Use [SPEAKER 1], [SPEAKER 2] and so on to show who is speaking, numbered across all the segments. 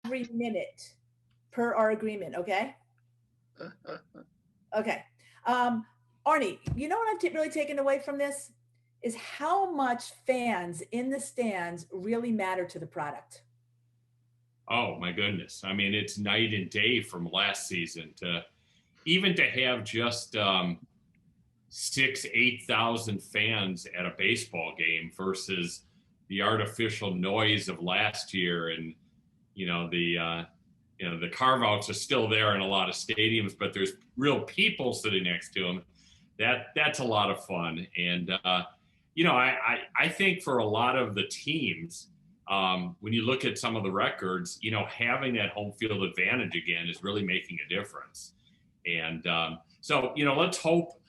[SPEAKER 1] every minute per our agreement, okay? Okay. Um, Arnie, you know what I've really taken away from this is how much fans in the stands really matter to the product.
[SPEAKER 2] Oh my goodness. I mean, it's night and day from last season to even to have just 8,000 fans at a baseball game versus the artificial noise of last year. And, you know, the carve outs are still there in a lot of stadiums, but there's real people sitting next to them. That's a lot of fun. And, I think for a lot of the teams, when you look at some of the records, having that home field advantage again is really making a difference. And so, let's hope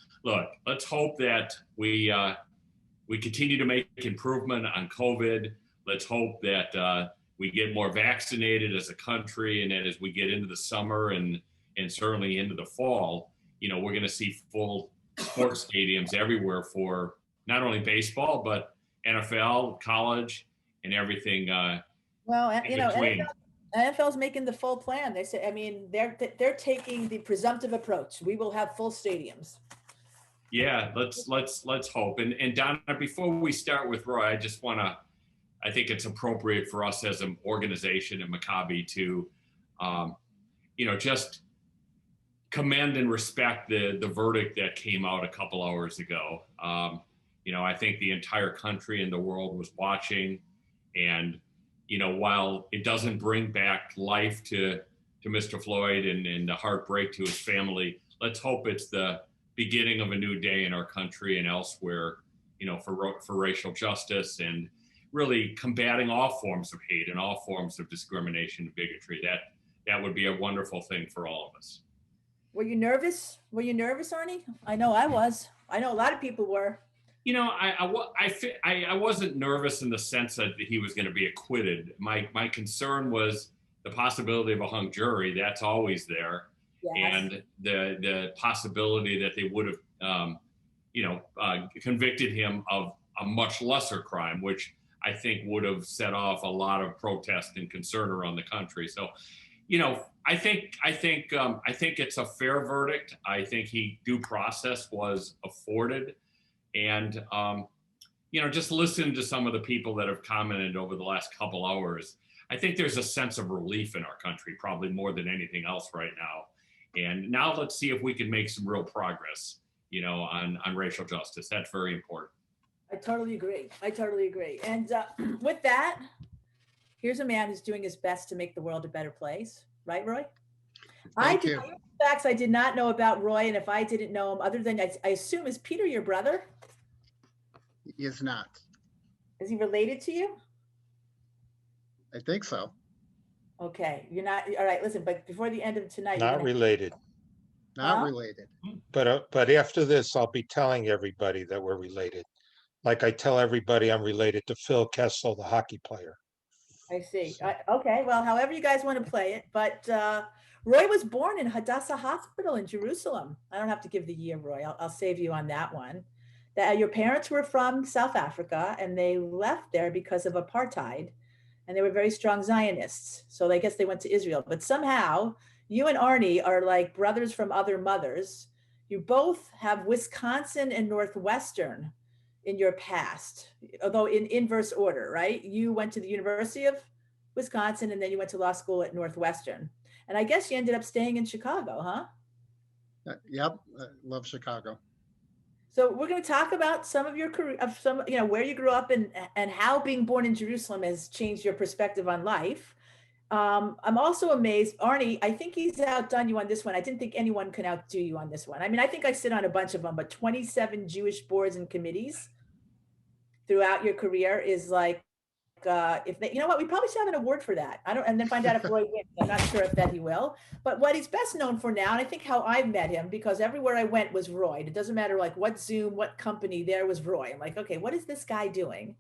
[SPEAKER 2] that we continue to make improvement on COVID. Let's hope that we get more vaccinated as a country, and that as we get into the summer and certainly into the fall, we're going to see full sports stadiums everywhere for not only baseball but NFL, college, and everything
[SPEAKER 1] Well,
[SPEAKER 2] in between.
[SPEAKER 1] NFL's making the full plan. They say, I mean, they're taking the presumptive approach. We will have full stadiums.
[SPEAKER 2] Yeah, let's hope. And Donna, before we start with Roy, I think it's appropriate for us as an organization at Maccabi to, just commend and respect the verdict that came out a couple hours ago. I think the entire country and the world was watching, and while it doesn't bring back life to Mr. Floyd and the heartbreak to his family, let's hope it's the beginning of a new day in our country and elsewhere, for racial justice and really combating all forms of hate and all forms of discrimination and bigotry. That would be a wonderful thing for all of us.
[SPEAKER 1] Were you nervous? Were you nervous, Arnie? I know I was. I know a lot of people were.
[SPEAKER 2] I wasn't nervous in the sense that he was going to be acquitted. My concern was the possibility of a hung jury. That's always there.
[SPEAKER 1] Yes.
[SPEAKER 2] And the possibility that they would have, convicted him of a much lesser crime, which I think would have set off a lot of protest and concern around the country. So, I think it's a fair verdict. I think due process was afforded, and just listening to some of the people that have commented over the last couple hours, I think there's a sense of relief in our country, probably more than anything else right now. And now let's see if we can make some real progress, on racial justice. That's very important.
[SPEAKER 1] I totally agree. And with that, here's a man who's doing his best to make the world a better place. Right, Roy?
[SPEAKER 3] Thank you.
[SPEAKER 1] Facts I did not know about Roy, and if I didn't know him, other than I assume, is Peter your brother?
[SPEAKER 3] He is not.
[SPEAKER 1] Is he related to you?
[SPEAKER 3] I think so.
[SPEAKER 1] Okay, you're not. All right, listen, but before the end of tonight,
[SPEAKER 4] Not related.
[SPEAKER 3] Not related.
[SPEAKER 4] But after this, I'll be telling everybody that we're related. Like I tell everybody I'm related to Phil Kessel, the hockey player.
[SPEAKER 1] I see. Okay, well, however you guys want to play it, but Roy was born in Hadassah Hospital in Jerusalem. I don't have to give the year, Roy. I'll save you on that one. That your parents were from South Africa and they left there because of apartheid, and they were very strong Zionists. So I guess they went to Israel. But somehow you and Arnie are like brothers from other mothers. You both have Wisconsin and Northwestern in your past, although in inverse order, right? You went to the University of Wisconsin and then you went to law school at Northwestern. And I guess you ended up staying in Chicago, huh?
[SPEAKER 3] Yep, love Chicago.
[SPEAKER 1] So we're going to talk about some of your career, of some, where you grew up and how being born in Jerusalem has changed your perspective on life. I'm also amazed, Arnie, I think he's outdone you on this one. I didn't think anyone can outdo you on this one. I mean, I think I sit on a bunch of them, but 27 Jewish boards and committees throughout your career is like, if they, you know what, we probably should have an award for that. And then find out if Roy wins. I'm not sure if that he will, but what he's best known for now, and I think how I met him, because everywhere I went was Roy. It doesn't matter like what Zoom, what company, there was Roy. I'm like, okay, what is this guy doing?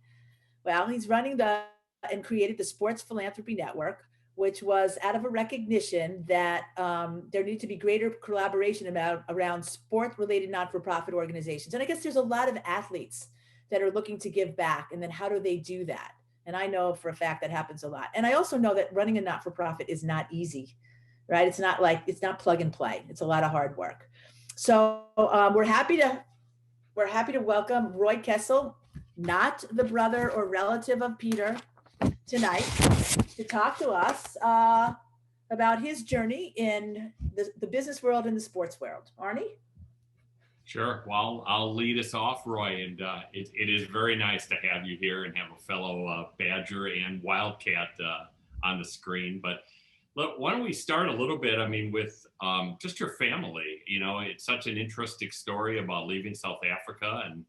[SPEAKER 1] Well, he's running and created the Sports Philanthropy Network, which was out of a recognition that there needed to be greater collaboration around sport-related not-for-profit organizations. And I guess there's a lot of athletes that are looking to give back. And then how do they do that? And I know for a fact that happens a lot. And I also know that running a not-for-profit is not easy, right? It's not plug and play. It's a lot of hard work. So we're happy to welcome Roy Kessel, not the brother or relative of Peter, tonight to talk to us about his journey in the business world and the sports world. Arnie?
[SPEAKER 2] Sure. Well, I'll lead us off, Roy, and it is very nice to have you here and have a fellow Badger and Wildcat on the screen. But look, why don't we start a little bit, with just your family. It's such an interesting story about leaving South Africa and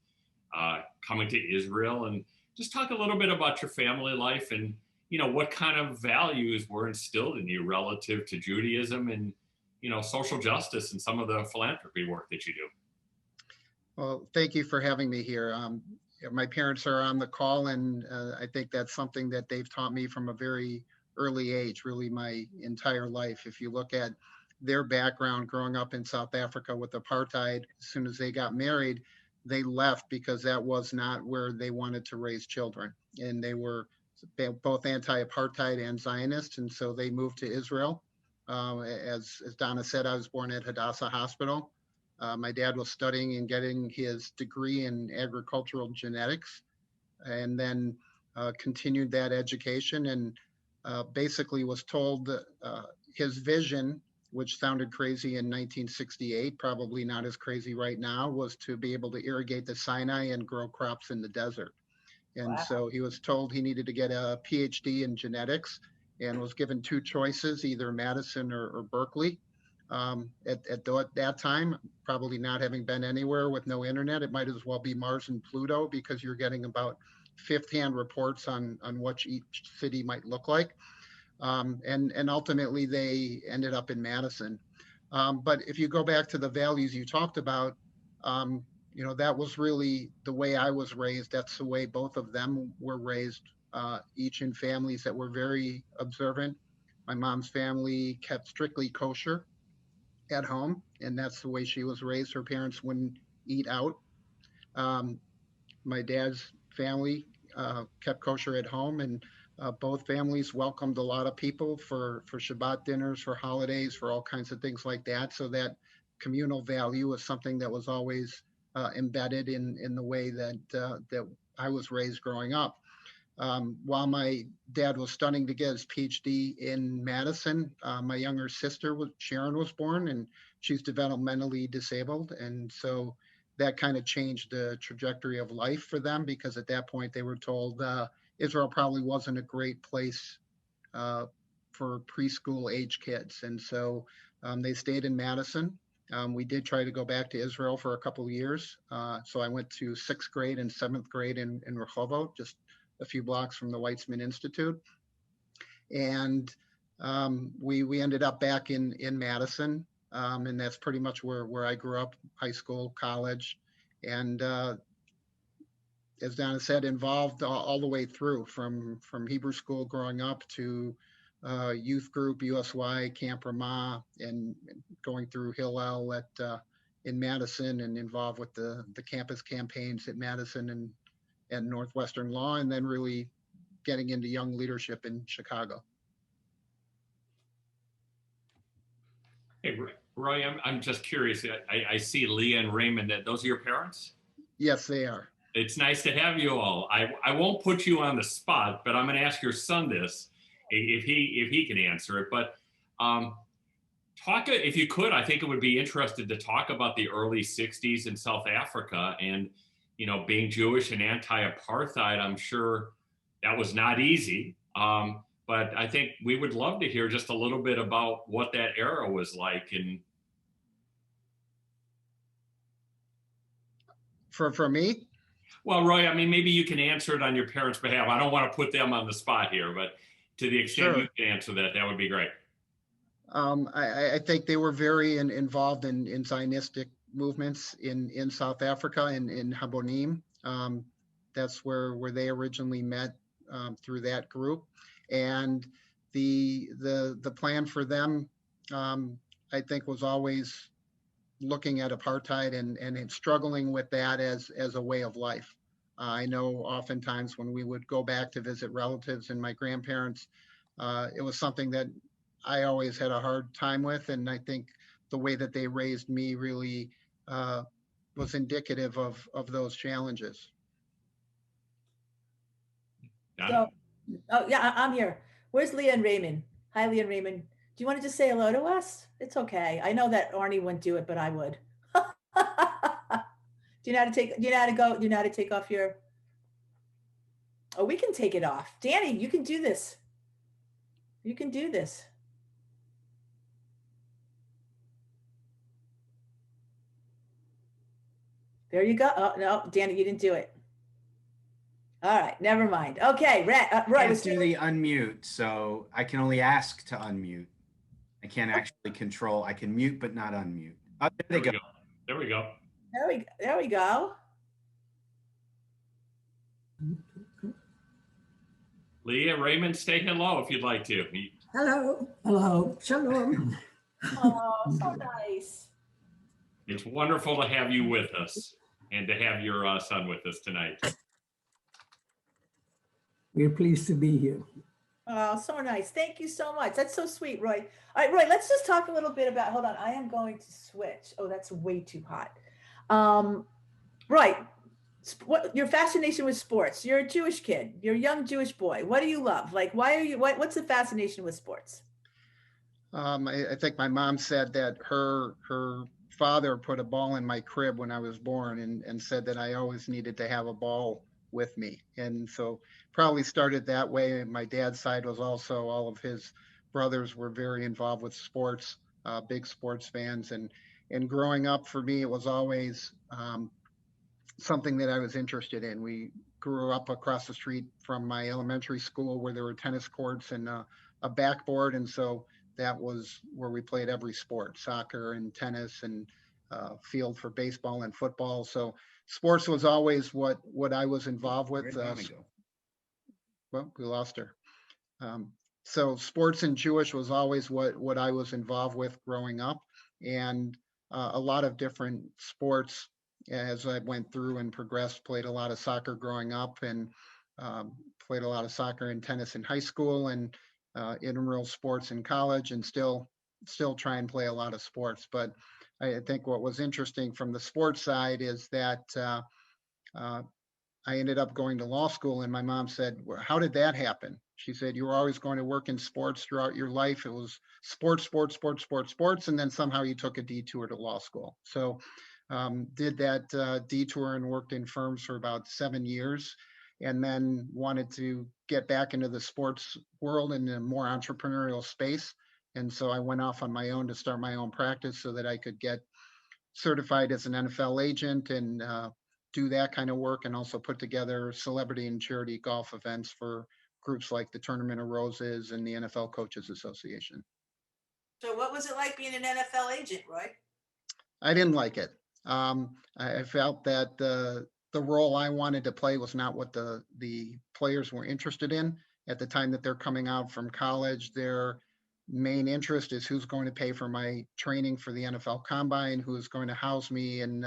[SPEAKER 2] coming to Israel, and just talk a little bit about your family life and, what kind of values were instilled in you relative to Judaism and, social justice and some of the philanthropy work that you do.
[SPEAKER 3] Well, thank you for having me here. My parents are on the call, and I think that's something that they've taught me from a very early age, really my entire life. If you look at their background growing up in South Africa with apartheid, as soon as they got married, they left because that was not where they wanted to raise children. And they were both anti-apartheid and Zionist, and so they moved to Israel. As Donna said, I was born at Hadassah Hospital. My dad was studying and getting his degree in agricultural genetics, and then continued that education, and basically was told his vision, which sounded crazy in 1968, probably not as crazy right now, was to be able to irrigate the Sinai and grow crops in the desert. And
[SPEAKER 1] Wow.
[SPEAKER 3] so he was told he needed to get a PhD in genetics, and was given two choices, either Madison or Berkeley. At that time, probably not having been anywhere with no internet, it might as well be Mars and Pluto, because you're getting about fifth-hand reports on what each city might look like. And ultimately, they ended up in Madison. But if you go back to the values you talked about, that was really the way I was raised. That's the way both of them were raised, each in families that were very observant. My mom's family kept strictly kosher at home, and that's the way she was raised. Her parents wouldn't eat out. My dad's family kept kosher at home, and both families welcomed a lot of people for Shabbat dinners, for holidays, for all kinds of things like that. So that communal value was something that was always embedded in the way that I was raised growing up. While my dad was studying to get his PhD in Madison, my younger sister, Sharon, was born, and she's developmentally disabled. And so that kind of changed the trajectory of life for them, because at that point they were told Israel probably wasn't a great place for preschool age kids. And so they stayed in Madison. We did try to go back to Israel for a couple of years. So I went to 6th grade and 7th grade in Rehovot, just a few blocks from the Weizmann Institute. And we ended up back in Madison. And that's pretty much where I grew up, high school, college. And as Donna said, involved all the way through, from Hebrew school growing up to youth group, USY, Camp Ramah, and going through Hillel in Madison, and involved with the campus campaigns at Madison and Northwestern Law, and then really getting into young leadership in Chicago.
[SPEAKER 2] Hey, Roy, I'm just curious. I see Leah and Raymond. Those are your parents?
[SPEAKER 3] Yes, they are.
[SPEAKER 2] It's nice to have you all. I won't put you on the spot, but I'm going to ask your son this, if he can answer it. But talk, if you could, I think it would be interesting to talk about the early 60s in South Africa, and being Jewish and anti-apartheid. I'm sure that was not easy. But I think we would love to hear just a little bit about what that era was like. And
[SPEAKER 3] for me?
[SPEAKER 2] Well, Roy, maybe you can answer it on your parents' behalf. I don't want to put them on the spot here, but to the extent
[SPEAKER 3] Sure.
[SPEAKER 2] you can answer that would be great.
[SPEAKER 3] I think they were very involved in Zionistic movements in South Africa and in Habonim. That's where they originally met, through that group. And the plan for them, I think, was always looking at apartheid and struggling with that as a way of life. I know oftentimes when we would go back to visit relatives and my grandparents, it was something that I always had a hard time with. And I think the way that they raised me really was indicative of those challenges.
[SPEAKER 1] So, oh yeah, I'm here. Where's Leah and Raymond? Hi, Leah and Raymond. Do you want to just say hello to us? It's okay. I know that Arnie wouldn't do it, but I would. Do you know how to take? Do you know how to go? Do you know how to take off your? Oh, we can take it off. Danny, you can do this. You can do this. There you go. Oh no, Danny, you didn't do it. All right, never mind. Okay, right.
[SPEAKER 5] Can't do the unmute, so I can only ask to unmute. I can't actually control. I can mute, but not unmute. Oh, there they go.
[SPEAKER 2] There we go.
[SPEAKER 1] There we go.
[SPEAKER 2] Leah, Raymond, say hello if you'd like to.
[SPEAKER 6] Hello. Hello. Shalom.
[SPEAKER 1] Oh, so nice.
[SPEAKER 2] It's wonderful to have you with us and to have your son with us tonight.
[SPEAKER 6] We're pleased to be here.
[SPEAKER 1] Oh, so nice. Thank you so much. That's so sweet, Roy. All right, Roy, let's just talk a little bit about, hold on, I am going to switch. Oh, that's way too hot. Right. What your fascination with sports? You're a Jewish kid. You're a young Jewish boy. What do you love? Like, why are you, what's the fascination with sports?
[SPEAKER 3] I think my mom said that her father put a ball in my crib when I was born and said that I always needed to have a ball with me. And so probably started that way. My dad's side was also, all of his brothers were very involved with sports, big sports fans. And growing up for me, it was always something that I was interested in. We grew up across the street from my elementary school where there were tennis courts and a backboard. And so that was where we played every sport, soccer and tennis, and field for baseball and football. So sports was always what I was involved with. Well, we lost her. So sports and Jewish was always what I was involved with growing up, and a lot of different sports as I went through and progressed. Played a lot of soccer growing up, and played a lot of soccer and tennis in high school, and intramural sports in college, and still try and play a lot of sports. But I think what was interesting from the sports side is that I ended up going to law school, and my mom said, well, how did that happen? She said, you were always going to work in sports throughout your life. It was sports, and then somehow you took a detour to law school. So did that detour and worked in firms for about 7 years, and then wanted to get back into the sports world in a more entrepreneurial space. And so I went off on my own to start my own practice so that I could get certified as an NFL agent and do that kind of work, and also put together celebrity and charity golf events for groups like the Tournament of Roses and the NFL Coaches Association.
[SPEAKER 1] So what was it like being an NFL agent, Roy?
[SPEAKER 3] I didn't like it. I felt that the role I wanted to play was not what the players were interested in at the time that they're coming out from college. Their main interest is who's going to pay for my training for the NFL Combine, who's going to house me and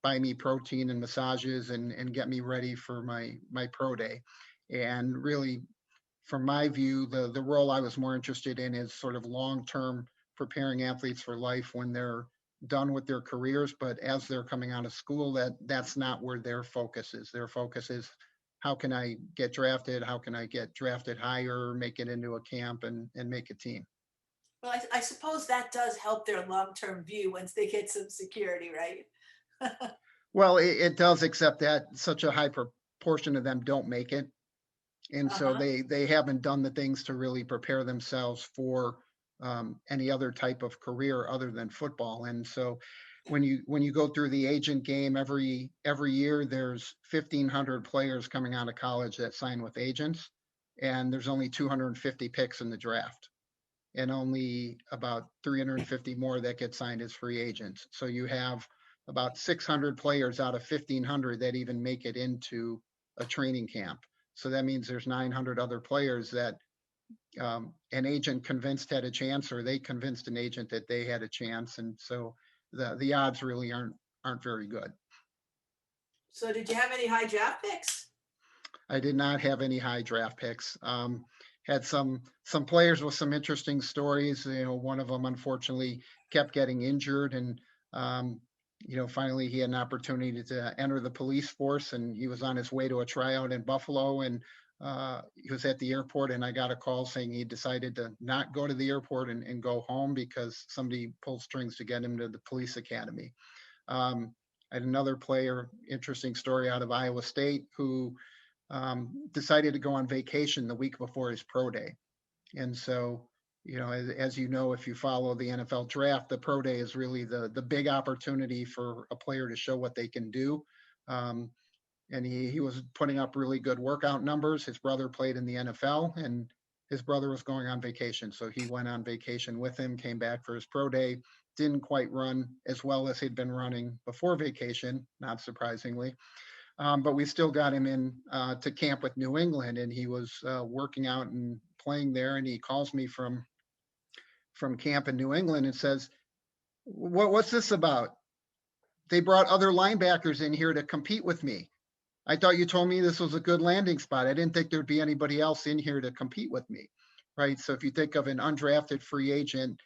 [SPEAKER 3] buy me protein and massages and get me ready for my pro day. And really, from my view, the role I was more interested in is sort of long-term preparing athletes for life when they're done with their careers. But as they're coming out of school, that's not where their focus is. Their focus is, how can I get drafted? How can I get drafted higher, make it into a camp, and make a team?
[SPEAKER 1] Well, I suppose that does help their long-term view once they get some security, right?
[SPEAKER 3] Well, it does, except that such a high proportion of them don't make it. And so they haven't done the things to really prepare themselves for any other type of career other than football. And so when you go through the agent game, every year there's 1,500 players coming out of college that sign with agents, and there's only 250 picks in the draft, and only about 350 more that get signed as free agents. So you have about 600 players out of 1,500 that even make it into a training camp. So that means there's 900 other players that an agent convinced had a chance, or they convinced an agent that they had a chance. And so the odds really aren't very good.
[SPEAKER 1] So did you have any high draft picks?
[SPEAKER 3] I did not have any high draft picks. Had some players with some interesting stories. One of them unfortunately kept getting injured, and finally he had an opportunity to enter the police force, and he was on his way to a tryout in Buffalo, and he was at the airport, and I got a call saying he decided to not go to the airport and go home because somebody pulled strings to get him to the police academy. I had another player, interesting story out of Iowa State, who decided to go on vacation the week before his pro day. And so, as you know, if you follow the NFL draft, the pro day is really the big opportunity for a player to show what they can do. And he was putting up really good workout numbers. His brother played in the NFL, and his brother was going on vacation. So he went on vacation with him, came back for his pro day, didn't quite run as well as he'd been running before vacation, not surprisingly. But we still got him in to camp with New England, and he was working out and playing there. And he calls me from camp in New England and says, "What's this about? They brought other linebackers in here to compete with me. I thought you told me this was a good landing spot. I didn't think there'd be anybody else in here to compete with me." Right. So if you think of an undrafted free agent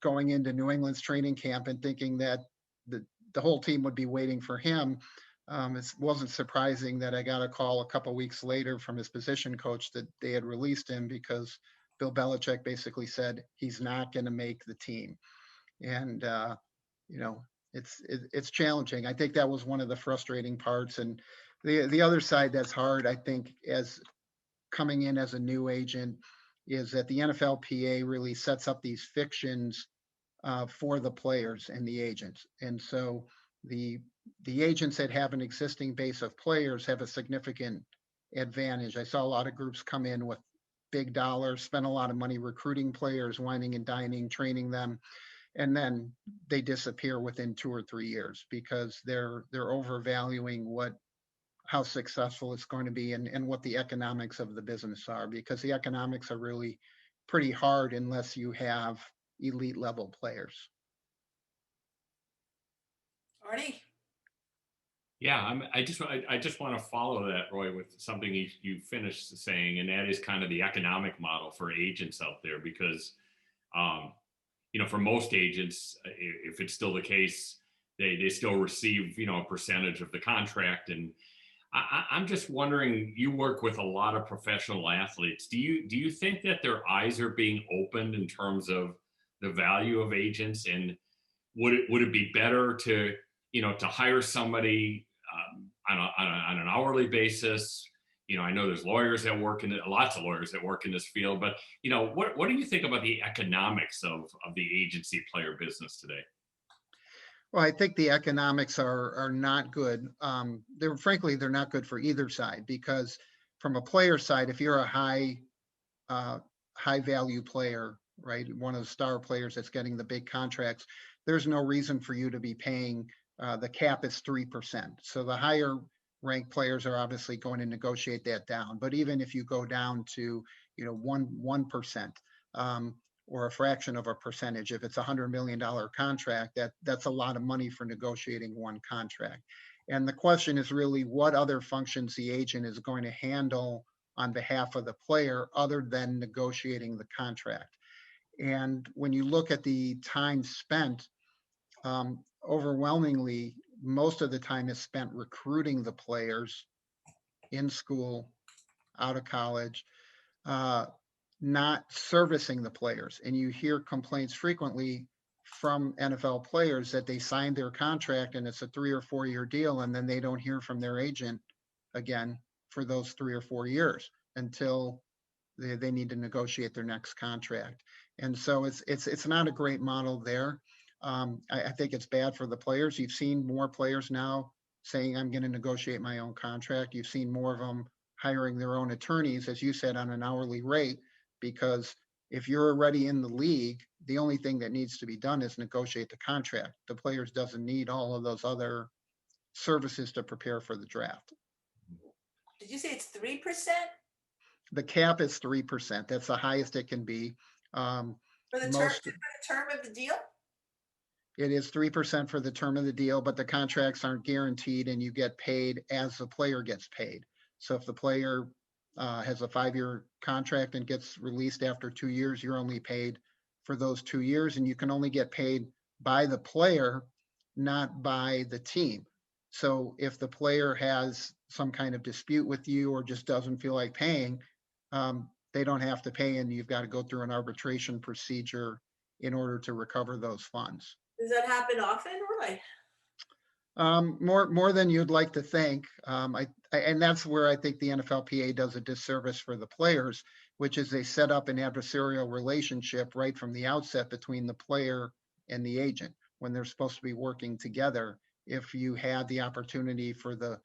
[SPEAKER 3] going into New England's training camp and thinking that the whole team would be waiting for him, it wasn't surprising that I got a call a couple weeks later from his position coach that they had released him because Bill Belichick basically said he's not going to make the team. And, it's challenging. I think that was one of the frustrating parts. And the other side that's hard, I think, as coming in as a new agent, is that the NFLPA really sets up these fictions for the players and the agents. And so the agents that have an existing base of players have a significant advantage. I saw a lot of groups come in with big dollars, spend a lot of money recruiting players, wining and dining, training them, and then they disappear within 2 or 3 years because they're overvaluing how successful it's going to be and what the economics of the business are, because the economics are really pretty hard unless you have elite level players.
[SPEAKER 1] Arnie?
[SPEAKER 2] Yeah, I just want to follow that, Roy, with something you finished saying, and that is kind of the economic model for agents out there, because for most agents, if it's still the case, they still receive a percentage of the contract. And I'm just wondering, you work with a lot of professional athletes. Do you think that their eyes are being opened in terms of the value of agents, and would it be better to hire somebody on an hourly basis? I know there's lawyers that work lots of lawyers that work in this field, but what do you think about the economics of the agency player business today?
[SPEAKER 3] Well, I think the economics are not good. They're not good for either side, because from a player side, if you're a high value player, right, one of the star players that's getting the big contracts, there's no reason for you to be paying. The cap is 3%. So the higher ranked players are obviously going to negotiate that down. But even if you go down to 1%, or a fraction of a percentage, if it's $100 million contract, that's a lot of money for negotiating one contract. And the question is really what other functions the agent is going to handle on behalf of the player other than negotiating the contract. And when you look at the time spent, overwhelmingly, most of the time is spent recruiting the players in school, out of college, not servicing the players. And you hear complaints frequently from NFL players that they signed their contract and it's a 3 or 4 year deal, and then they don't hear from their agent again for those 3 or 4 years until they need to negotiate their next contract. And so it's not a great model there. I think it's bad for the players. You've seen more players now saying, I'm going to negotiate my own contract. You've seen more of them hiring their own attorneys, as you said, on an hourly rate, because if you're already in the league, the only thing that needs to be done is negotiate the contract. The players doesn't need all of those other services to prepare for the draft.
[SPEAKER 1] Did you say it's 3%?
[SPEAKER 3] The cap is 3%. That's the highest it can be.
[SPEAKER 1] For the term of the deal?
[SPEAKER 3] It is 3% for the term of the deal, but the contracts aren't guaranteed and you get paid as the player gets paid. So if the player has a 5-year contract and gets released after 2 years, you're only paid for those 2 years, and you can only get paid by the player, not by the team. So if the player has some kind of dispute with you or just doesn't feel like paying, they don't have to pay, and you've got to go through an arbitration procedure in order to recover those funds.
[SPEAKER 1] Does that happen often, Roy?
[SPEAKER 3] More than you'd like to think. And that's where I think the NFLPA does a disservice for the players, which is they set up an adversarial relationship right from the outset between the player and the agent when they're supposed to be working together. If you had the opportunity for the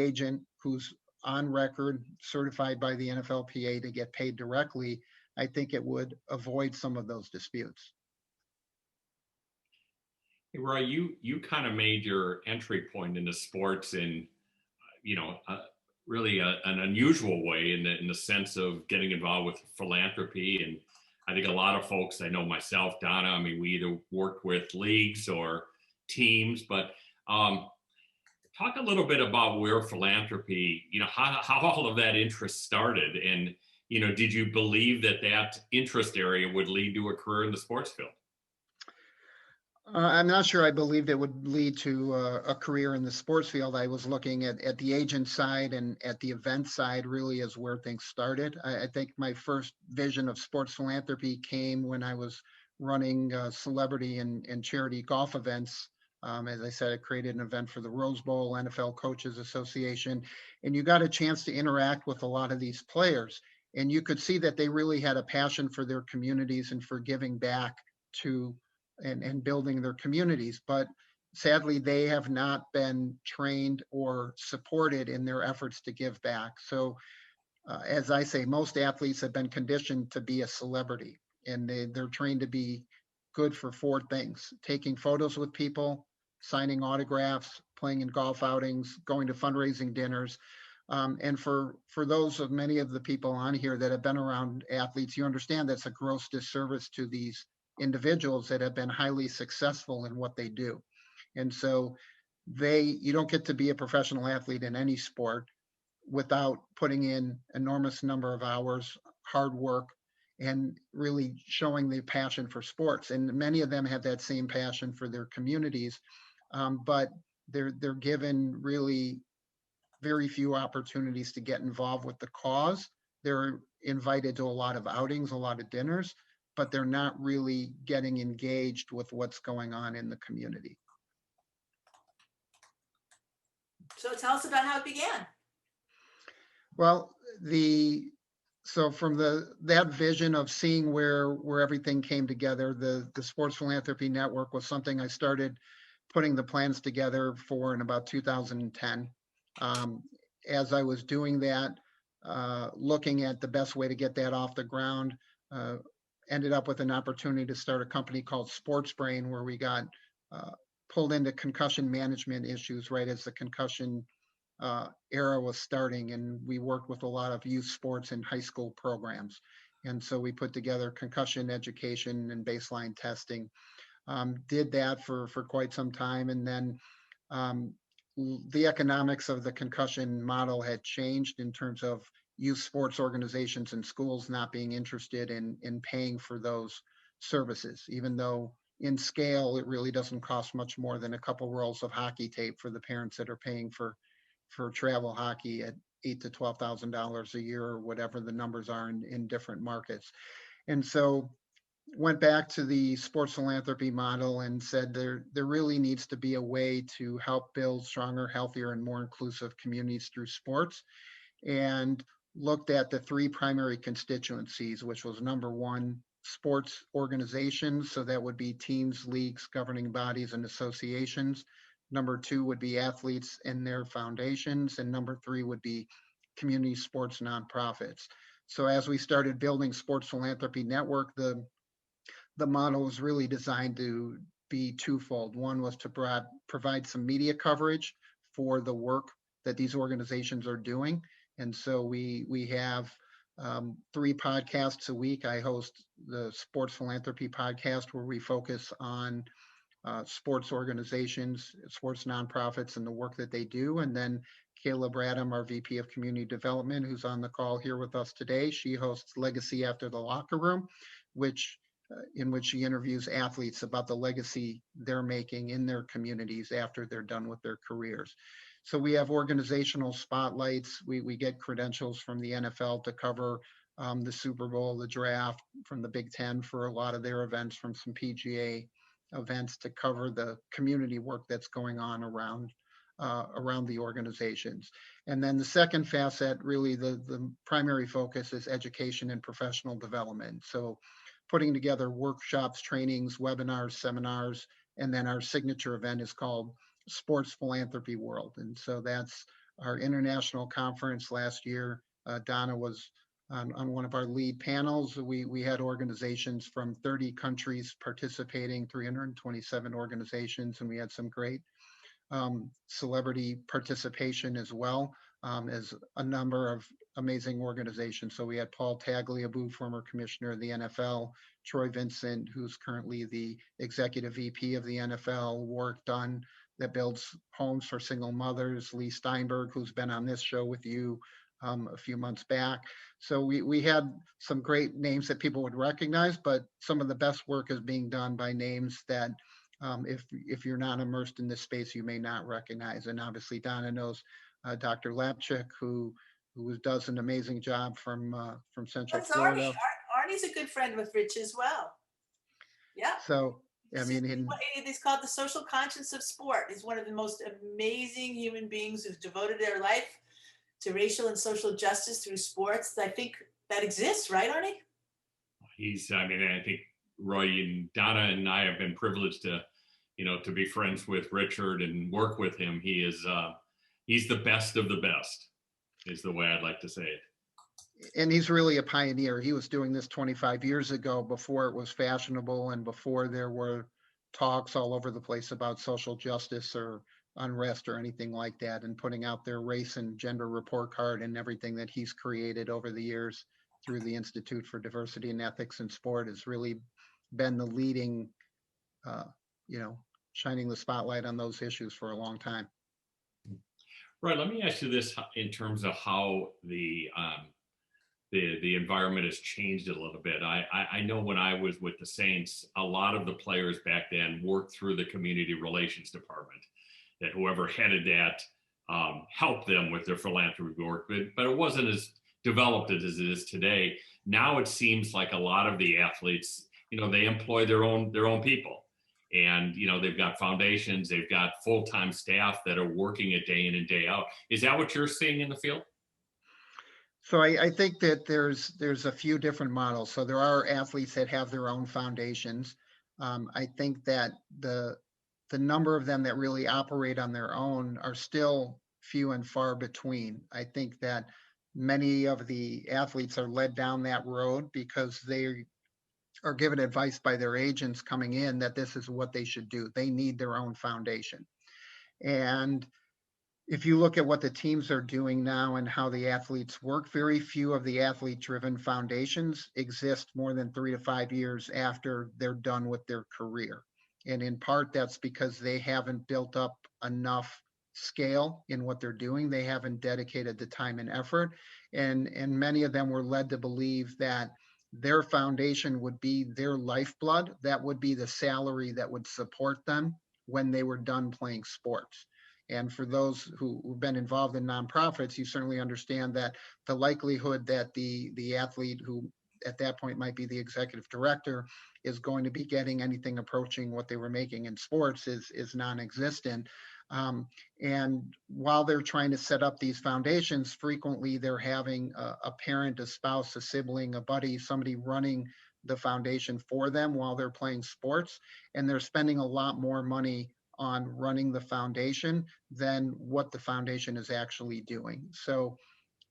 [SPEAKER 3] agent who's on record, certified by the NFLPA, to get paid directly, I think it would avoid some of those disputes.
[SPEAKER 2] Hey, Roy, you kind of made your entry point into sports in, really an unusual way in the sense of getting involved with philanthropy. And I think a lot of folks, I know myself, Donna, I mean, we either worked with leagues or teams, but talk a little bit about where philanthropy, how all of that interest started. And, did you believe that interest area would lead to a career in the sports field?
[SPEAKER 3] I'm not sure I believed it would lead to a career in the sports field. I was looking at the agent side and at the event side really is where things started. I think my first vision of sports philanthropy came when I was running celebrity and charity golf events. As I said, I created an event for the Rose Bowl, NFL Coaches Association, and you got a chance to interact with a lot of these players. And you could see that they really had a passion for their communities and for giving back to and building their communities. But sadly, they have not been trained or supported in their efforts to give back. So as I say, most athletes have been conditioned to be a celebrity, and they're trained to be good for 4 things: taking photos with people, signing autographs, playing in golf outings, going to fundraising dinners. And for those of many of the people on here that have been around athletes, you understand that's a gross disservice to these individuals that have been highly successful in what they do. And so you don't get to be a professional athlete in any sport without putting in enormous number of hours, hard work, and really showing the passion for sports. And many of them have that same passion for their communities, but they're given really very few opportunities to get involved with the cause. They're invited to a lot of outings, a lot of dinners, but they're not really getting engaged with what's going on in the community.
[SPEAKER 1] So tell us about how it began.
[SPEAKER 3] Well, so from that vision of seeing where everything came together, the Sports Philanthropy Network was something I started putting the plans together for in about 2010. As I was doing that, looking at the best way to get that off the ground, ended up with an opportunity to start a company called Sports Brain, where we got pulled into concussion management issues right as the concussion era was starting, and we worked with a lot of youth sports and high school programs. And so we put together concussion education and baseline testing. Did that for quite some time, and then the economics of the concussion model had changed in terms of youth sports organizations and schools not being interested in paying for those services, even though in scale, it really doesn't cost much more than a couple rolls of hockey tape for the parents that are paying for travel hockey at $8,000 to $12,000 a year, or whatever the numbers are in different markets. And so went back to the sports philanthropy model and said there really needs to be a way to help build stronger, healthier, and more inclusive communities through sports, and looked at the 3 primary constituencies, which was number 1, sports organizations. So that would be teams, leagues, governing bodies, and associations. Number 2 would be athletes and their foundations. And number 3 would be community sports nonprofits. So as we started building Sports Philanthropy Network, the model was really designed to be twofold. One was to provide some media coverage for the work that these organizations are doing. And so we have 3 podcasts a week. I host the Sports Philanthropy podcast, where we focus on sports organizations, sports nonprofits, and the work that they do. And then Caleb Radham, our VP of Community Development, who's on the call here with us today. She hosts Legacy After the Locker Room, in which she interviews athletes about the legacy they're making in their communities after they're done with their careers. So we have organizational spotlights. We get credentials from the NFL to cover the Super Bowl, the draft, from the Big Ten for a lot of their events, from some PGA events to cover the community work that's going on around the organizations. And then the second facet, really the primary focus, is education and professional development. So putting together workshops, trainings, webinars, seminars, and then our signature event is called Sports Philanthropy World. And so that's our international conference last year. Donna was on one of our lead panels. We had organizations from 30 countries participating, 327 organizations, and we had some great celebrity participation as well, as a number of amazing organizations. So we had Paul Tagliabue, former commissioner of the NFL, Troy Vincent, who's currently the executive VP of the NFL, work done that builds homes for single mothers, Lee Steinberg, who's been on this show with you a few months back. So we had some great names that people would recognize, but some of the best work is being done by names that if you're not immersed in this space, you may not recognize. And obviously Donna knows Dr. Lapchick, who does an amazing job from Central
[SPEAKER 1] That's
[SPEAKER 3] Florida.
[SPEAKER 1] Arnie. Arnie's a good friend with Rich as well. Yeah.
[SPEAKER 3] So, I mean,
[SPEAKER 1] it's called the social conscience of sport. He's one of the most amazing human beings who've devoted their life to racial and social justice through sports. I think that exists, right, Arnie?
[SPEAKER 2] I think Roy and Donna and I have been privileged to be friends with Richard and work with him. He's the best of the best, is the way I'd like to say it.
[SPEAKER 3] And he's really a pioneer. He was doing this 25 years ago, before it was fashionable and before there were talks all over the place about social justice or unrest or anything like that, and putting out their race and gender report card and everything that he's created over the years through the Institute for Diversity and Ethics in Sport has really been the leading, shining the spotlight on those issues for a long time.
[SPEAKER 2] Right. Let me ask you this in terms of how the environment has changed a little bit. I know when I was with the Saints, a lot of the players back then worked through the community relations department, that whoever headed that helped them with their philanthropy work, but it wasn't as developed as it is today. Now it seems like a lot of the athletes, they employ their own people, and they've got foundations, they've got full-time staff that are working it day in and day out. Is that what you're seeing in the field?
[SPEAKER 3] So I think that there's a few different models. So there are athletes that have their own foundations. I think that the number of them that really operate on their own are still few and far between. I think that many of the athletes are led down that road because they are given advice by their agents coming in that this is what they should do. They need their own foundation. And if you look at what the teams are doing now and how the athletes work, very few of the athlete-driven foundations exist more than 3 to 5 years after they're done with their career. And in part, that's because they haven't built up enough scale in what they're doing. They haven't dedicated the time and effort. And many of them were led to believe that their foundation would be their lifeblood. That would be the salary that would support them when they were done playing sports. And for those who've been involved in nonprofits, you certainly understand that the likelihood that the athlete, who at that point might be the executive director, is going to be getting anything approaching what they were making in sports is non-existent. And while they're trying to set up these foundations, frequently they're having a parent, a spouse, a sibling, a buddy, somebody running the foundation for them while they're playing sports. And they're spending a lot more money on running the foundation than what the foundation is actually doing. So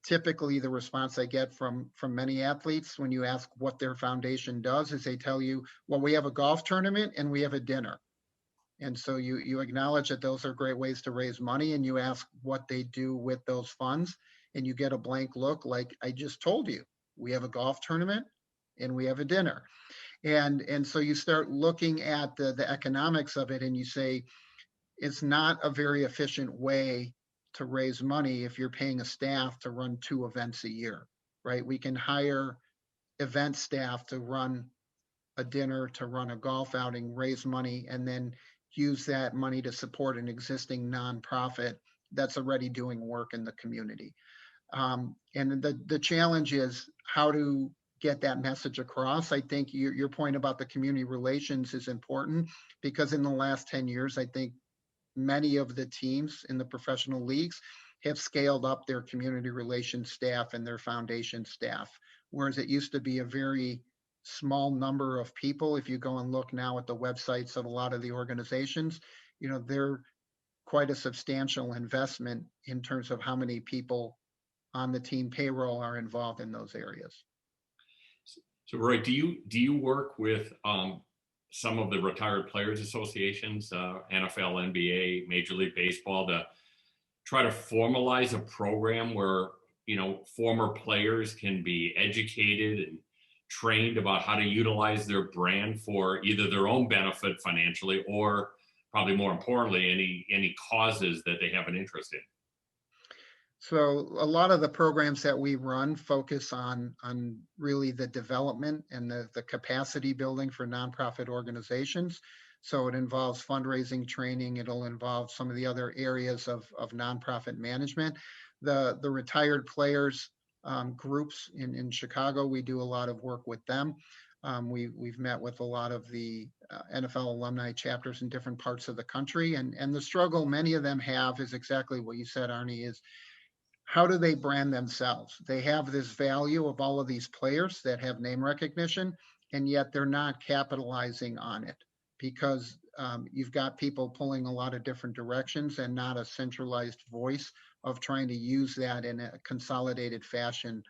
[SPEAKER 3] typically the response I get from many athletes when you ask what their foundation does is they tell you, well, we have a golf tournament and we have a dinner. And so you acknowledge that those are great ways to raise money, and you ask what they do with those funds, and you get a blank look like, I just told you, we have a golf tournament and we have a dinner. And so you start looking at the economics of it, and you say, it's not a very efficient way to raise money if you're paying a staff to run 2 events a year, right? We can hire event staff to run a dinner, to run a golf outing, raise money, and then use that money to support an existing nonprofit that's already doing work in the community. And the challenge is how to get that message across. I think your point about the community relations is important, because in the last 10 years, I think many of the teams in the professional leagues have scaled up their community relations staff and their foundation staff, whereas it used to be a very small number of people. If you go and look now at the websites of a lot of the organizations, they're quite a substantial investment in terms of how many people on the team payroll are involved in those areas.
[SPEAKER 2] So Roy, do you work with some of the retired players associations, NFL, NBA, Major League Baseball, to try to formalize a program where, former players can be educated and trained about how to utilize their brand for either their own benefit financially, or probably more importantly, any causes that they have an interest in?
[SPEAKER 3] So a lot of the programs that we run focus on really the development and the capacity building for nonprofit organizations. So it involves fundraising training. It'll involve some of the other areas of nonprofit management. The retired players groups in Chicago, we do a lot of work with them. We've met with a lot of the NFL alumni chapters in different parts of the country. And the struggle many of them have is exactly what you said, Arnie, is how do they brand themselves? They have this value of all of these players that have name recognition, and yet they're not capitalizing on it, because you've got people pulling a lot of different directions and not a centralized voice of trying to use that in a consolidated fashion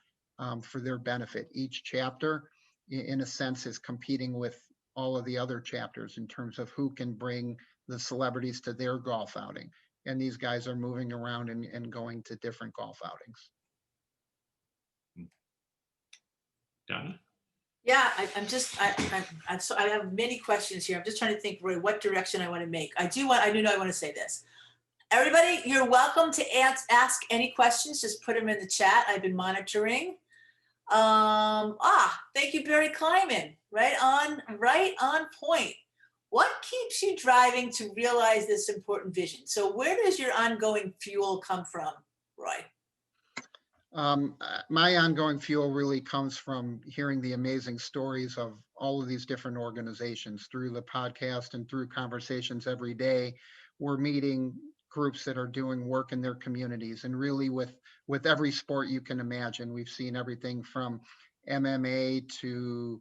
[SPEAKER 3] for their benefit. Each chapter, in a sense, is competing with all of the other chapters in terms of who can bring the celebrities to their golf outing. And these guys are moving around and going to different golf outings.
[SPEAKER 2] Donna?
[SPEAKER 1] Yeah, I have many questions here. I'm just trying to think, Roy, what direction I want to make. I want to say this. Everybody, you're welcome to ask any questions. Just put them in the chat. I've been monitoring. Thank you, Barry Kleiman. Right on point. What keeps you driving to realize this important vision? So where does your ongoing fuel come from, Roy?
[SPEAKER 3] My ongoing fuel really comes from hearing the amazing stories of all of these different organizations through the podcast and through conversations every day. We're meeting groups that are doing work in their communities, and really with every sport you can imagine. We've seen everything from MMA to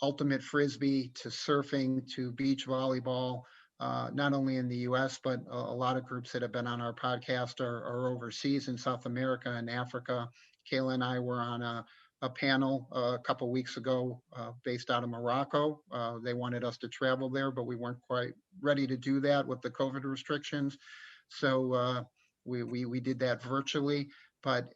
[SPEAKER 3] ultimate frisbee to surfing to beach volleyball, not only in the US, but a lot of groups that have been on our podcast are overseas in South America and Africa. Kayla and I were on a panel a couple weeks ago based out of Morocco. They wanted us to travel there, but we weren't quite ready to do that with the COVID restrictions. So we did that virtually. But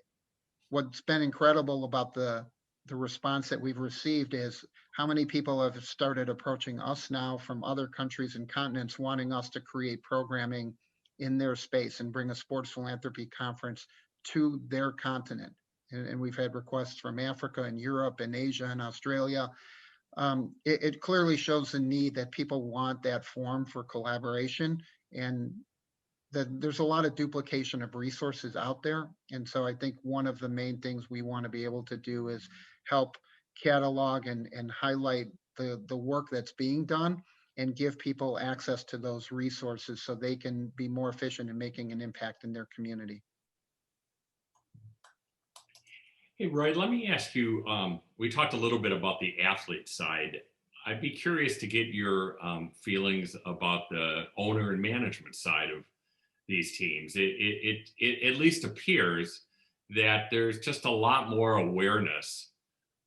[SPEAKER 3] what's been incredible about the response that we've received is how many people have started approaching us now from other countries and continents wanting us to create programming in their space and bring a sports philanthropy conference to their continent. And we've had requests from Africa and Europe and Asia and Australia. It clearly shows the need that people want that forum for collaboration, and that there's a lot of duplication of resources out there. And so I think one of the main things we want to be able to do is help catalog and highlight the work that's being done and give people access to those resources so they can be more efficient in making an impact in their community.
[SPEAKER 2] Hey, Roy, let me ask you, we talked a little bit about the athlete side. I'd be curious to get your feelings about the owner and management side of these teams. It at least appears that there's just a lot more awareness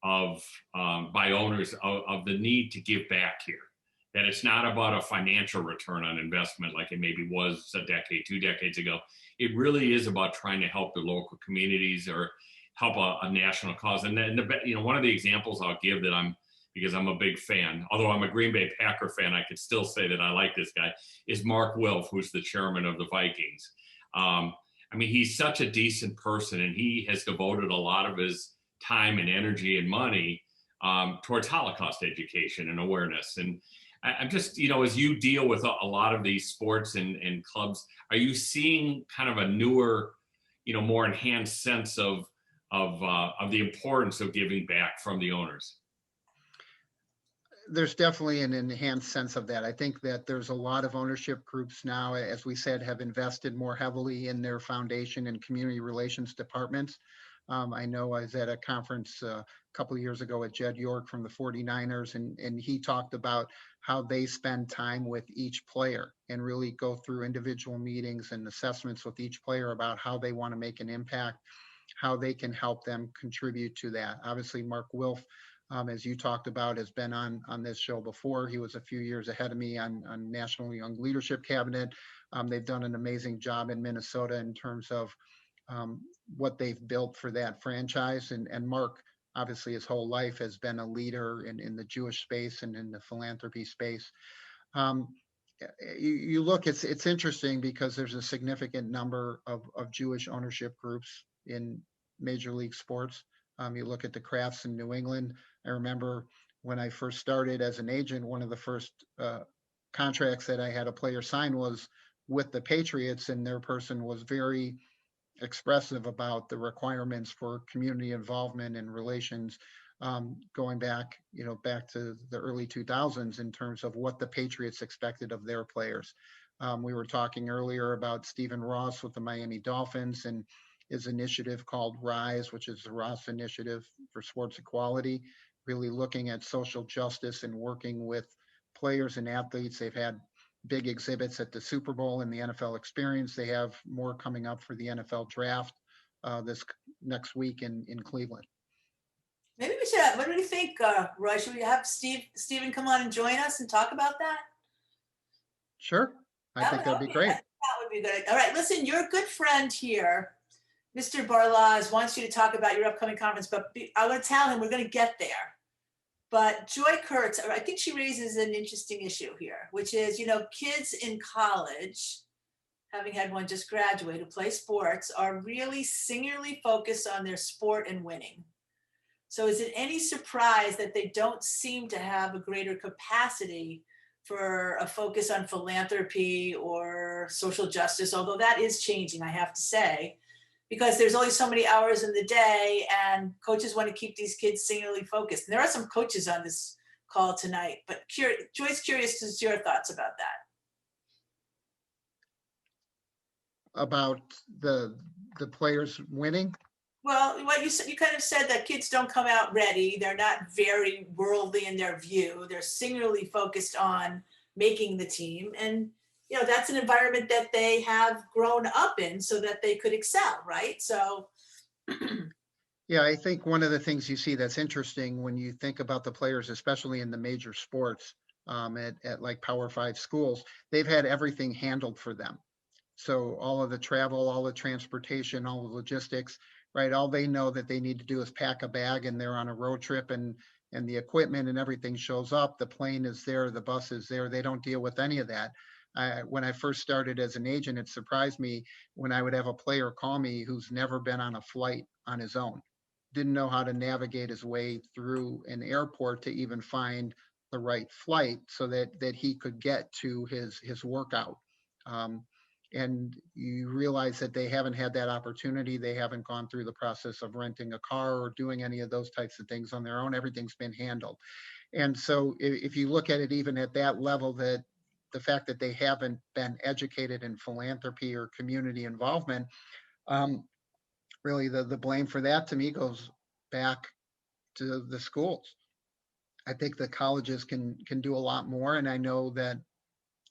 [SPEAKER 2] of by owners of the need to give back here. That it's not about a financial return on investment like it maybe was a decade, 2 decades ago. It really is about trying to help the local communities or help a national cause. And one of the examples I'll give that I'm because I'm a big fan. Although I'm a Green Bay Packer fan, I could still say that I like this guy, is Mark Wilf, who's the chairman of the Vikings. I mean, he's such a decent person, and he has devoted a lot of his time and energy and money towards Holocaust education and awareness. And I'm just, as you deal with a lot of these sports and clubs, are you seeing kind of a newer, more enhanced sense of the importance of giving back from the owners?
[SPEAKER 3] There's definitely an enhanced sense of that. I think that there's a lot of ownership groups now, as we said, have invested more heavily in their foundation and community relations departments. I know I was at a conference a couple of years ago at Jed York from the 49ers, and he talked about how they spend time with each player and really go through individual meetings and assessments with each player about how they want to make an impact, how they can help them contribute to that. Obviously, Mark Wilf, as you talked about, has been on this show before. He was a few years ahead of me on National Young Leadership Cabinet. They've done an amazing job in Minnesota in terms of what they've built for that franchise. And Mark, obviously, his whole life has been a leader in the Jewish space and in the philanthropy space. You look, it's interesting because there's a significant number of Jewish ownership groups in Major League Sports. You look at the Crafts in New England. I remember when I first started as an agent, one of the first contracts that I had a player sign was with the Patriots, and their person was very expressive about the requirements for community involvement and relations, going back to the early 2000s in terms of what the Patriots expected of their players. We were talking earlier about Stephen Ross with the Miami Dolphins and his initiative called RISE, which is the Ross Initiative for Sports Equality, really looking at social justice and working with players and athletes. They've had big exhibits at the Super Bowl and the NFL Experience. They have more coming up for the NFL Draft this next week in Cleveland.
[SPEAKER 1] Maybe we should. What do you think, Roy? Should we have Stephen come on and join us and talk about that?
[SPEAKER 3] Sure, I think that'd be great.
[SPEAKER 1] That would be good. All right, listen, your good friend here, Mr. Barlaz, wants you to talk about your upcoming conference, but I'm going to tell him we're going to get there. But Joy Kurtz, I think she raises an interesting issue here, which is, kids in college, having had one just graduate who play sports, are really singularly focused on their sport and winning. So is it any surprise that they don't seem to have a greater capacity for a focus on philanthropy or social justice, although that is changing, I have to say, because there's only so many hours in the day and coaches want to keep these kids singularly focused. And there are some coaches on this call tonight, but Joy's curious as to your thoughts about that.
[SPEAKER 3] About the players winning?
[SPEAKER 1] Well, what you said, you kind of said that kids don't come out ready. They're not very worldly in their view. They're singularly focused on making the team. And, that's an environment that they have grown up in so that they could excel, right? So.
[SPEAKER 3] Yeah, I think one of the things you see that's interesting when you think about the players, especially in the major sports at like Power 5 schools, they've had everything handled for them. So all of the travel, all the transportation, all the logistics, right? All they know that they need to do is pack a bag and they're on a road trip and the equipment and everything shows up. The plane is there, the bus is there. They don't deal with any of that. When I first started as an agent, it surprised me when I would have a player call me who's never been on a flight on his own, didn't know how to navigate his way through an airport to even find the right flight so that he could get to his workout. And you realize that they haven't had that opportunity. They haven't gone through the process of renting a car or doing any of those types of things on their own. Everything's been handled. And so if you look at it even at that level, that the fact that they haven't been educated in philanthropy or community involvement, really the blame for that to me goes back to the schools. I think the colleges can do a lot more. And I know that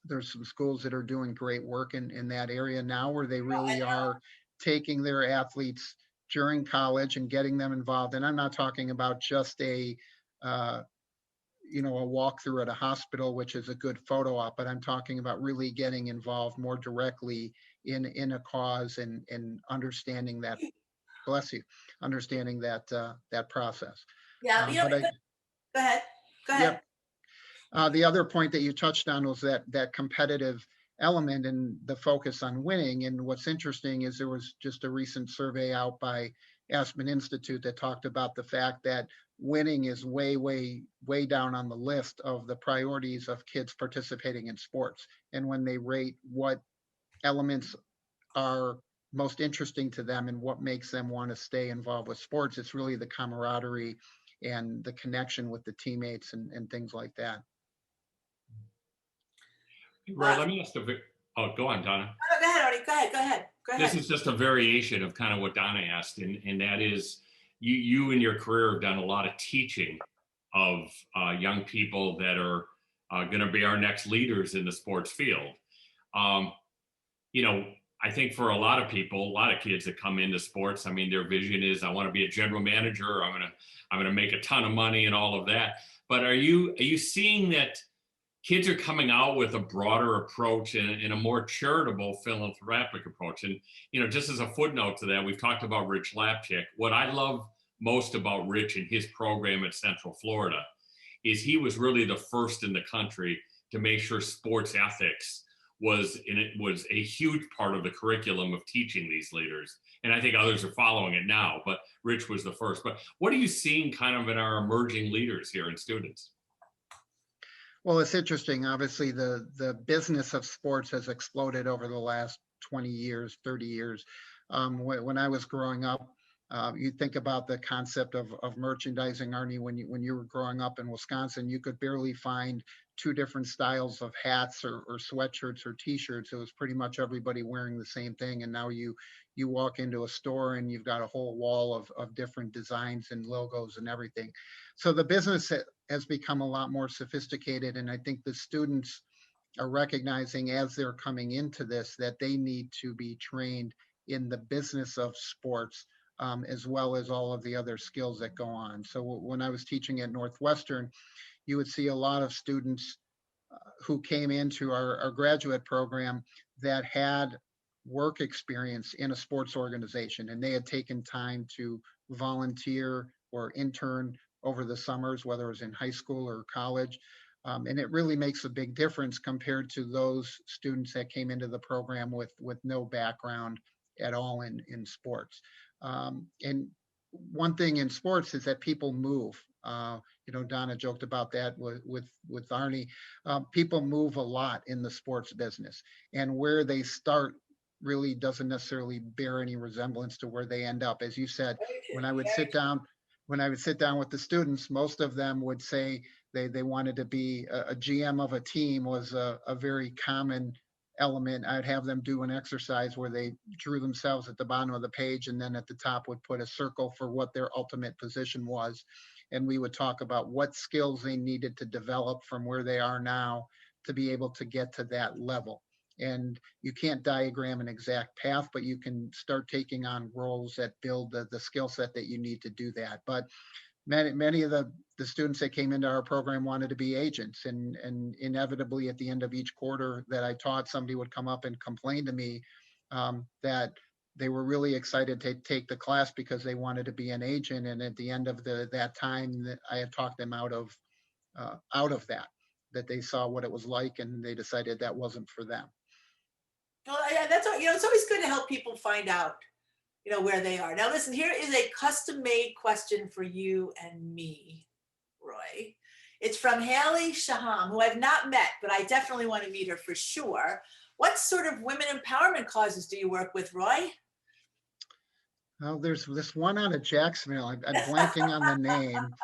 [SPEAKER 3] there's some schools that are doing great work in that area now where they really are taking their athletes during college and getting them involved. And I'm not talking about just a walkthrough at a hospital, which is a good photo op, but I'm talking about really getting involved more directly in a cause and understanding that, bless you, understanding that process.
[SPEAKER 1] Yeah, go ahead. Go ahead.
[SPEAKER 3] The other point that you touched on was that competitive element and the focus on winning. And what's interesting is there was just a recent survey out by Aspen Institute that talked about the fact that winning is way, way, way down on the list of the priorities of kids participating in sports. And when they rate what elements are most interesting to them and what makes them want to stay involved with sports, it's really the camaraderie and the connection with the teammates and things like that.
[SPEAKER 2] Roy, let me ask oh, go on, Donna.
[SPEAKER 1] No, go ahead, Artie. Go ahead. Go ahead. Go ahead.
[SPEAKER 2] This is just a variation of kind of what Donna asked, and that is, you in your career have done a lot of teaching of young people that are going to be our next leaders in the sports field. I think for a lot of people, a lot of kids that come into sports, I mean, their vision is, I want to be a general manager, I'm going to make a ton of money and all of that. But are you seeing that kids are coming out with a broader approach and a more charitable philanthropic approach? And, just as a footnote to that, we've talked about Rich Lapchick. What I love most about Rich and his program at Central Florida is he was really the first in the country to make sure sports ethics was a huge part of the curriculum of teaching these leaders. And I think others are following it now, but Rich was the first. But what are you seeing kind of in our emerging leaders here and students?
[SPEAKER 3] Well, it's interesting. Obviously, the business of sports has exploded over the last 20 years, 30 years. When I was growing up, you think about the concept of merchandising, Arnie, when you were growing up in Wisconsin, you could barely find two different styles of hats or sweatshirts or t-shirts. It was pretty much everybody wearing the same thing. And now you walk into a store and you've got a whole wall of different designs and logos and everything. So the business has become a lot more sophisticated. And I think the students are recognizing as they're coming into this that they need to be trained in the business of sports, as well as all of the other skills that go on. So when I was teaching at Northwestern, you would see a lot of students who came into our graduate program that had work experience in a sports organization, and they had taken time to volunteer or intern over the summers, whether it was in high school or college. And it really makes a big difference compared to those students that came into the program with no background at all in sports. And one thing in sports is that people move. Donna joked about that with Arnie. People move a lot in the sports business, and where they start really doesn't necessarily bear any resemblance to where they end up. As you said, when I would sit down with the students, most of them would say they wanted to be a GM of a team was a very common element. I'd have them do an exercise where they drew themselves at the bottom of the page and then at the top would put a circle for what their ultimate position was. And we would talk about what skills they needed to develop from where they are now to be able to get to that level. And you can't diagram an exact path, but you can start taking on roles that build the skill set that you need to do that. But many of the students that came into our program wanted to be agents, and inevitably at the end of each quarter that I taught, somebody would come up and complain to me that they were really excited to take the class because they wanted to be an agent. And at the end of that time, that I had talked them out of that they saw what it was like and they decided that wasn't for them.
[SPEAKER 1] Well, yeah, that's all. It's always good to help people find out, where they are. Now, listen, here is a custom-made question for you and me, Roy. It's from Haley Shaham, who I've not met, but I definitely want to meet her for sure. What sort of women empowerment causes do you work with, Roy?
[SPEAKER 3] Well, there's this one out of Jacksonville. I'm blanking on the name.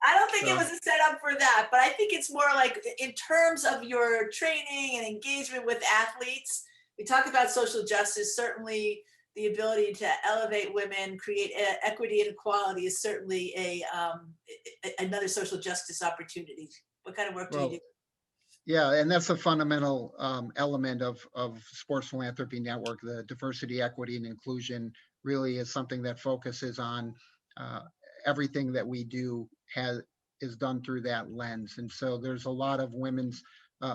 [SPEAKER 1] I don't think it was a setup for that, but I think it's more like in terms of your training and engagement with athletes. We talk about social justice. Certainly, the ability to elevate women, create equity and equality is certainly another social justice opportunity. What kind of work do you do?
[SPEAKER 3] Yeah, and that's a fundamental element of Sports Philanthropy Network. The diversity, equity, and inclusion really is something that focuses on everything that we do is done through that lens. And so there's a lot of women's